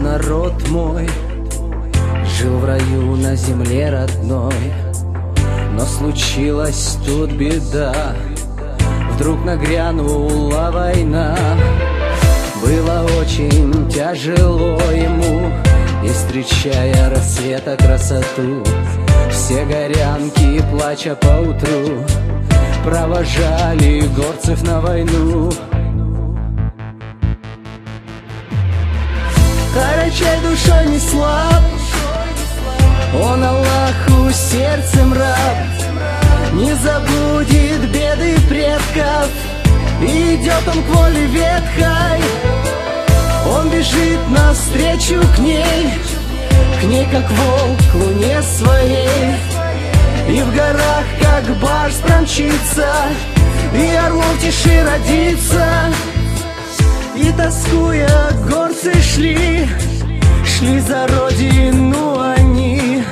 народ мой жил в раю на земле родной. Но случилась тут беда, вдруг нагрянула война. Было очень тяжело ему, и встречая рассвета красоту, все горянки, плача поутру, провожали горцев на войну. Карачай душой не слаб, он Аллаху сердцем раб, не забудет беды предков, и идет он к воле ветхой. Он бежит навстречу к ней как волк к луне своей, и в горах как барс промчится, и орлом в тиши родится. И тоскуя горцы шли за родину они,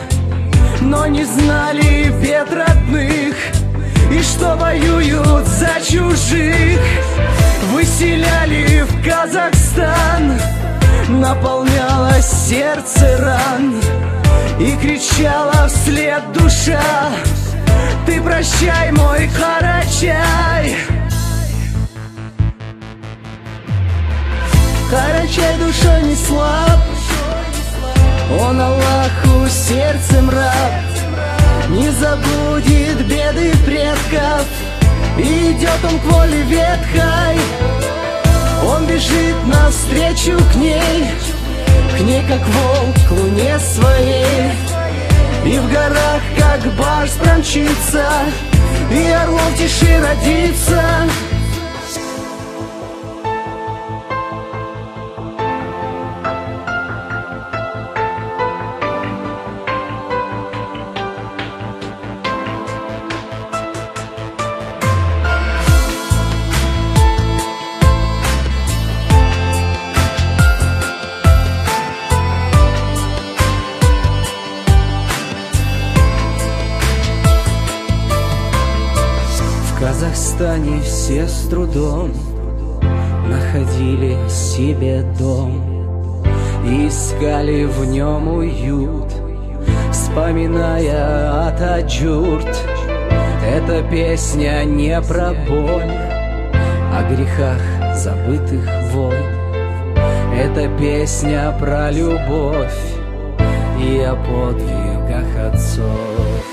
но не знали бед родных, и что воюют за чужих. Выселяли в Казахстан, наполнялось сердце ран, и кричала вслед душа: ты прощай, мой Карачай. Карачай душой не слаб, он Аллаху сердцем раб, не забудет беды предков, и идет он к воле ветхой. Он бежит навстречу к ней как волк к луне своей, и в горах как барс промчится, и орлом в тиши родится. В Казахстане все с трудом находили себе дом и искали в нем уют, вспоминая Атаджурт. Эта песня не про боль, о грехах забытых войн. Это песня про любовь и о подвигах отцов.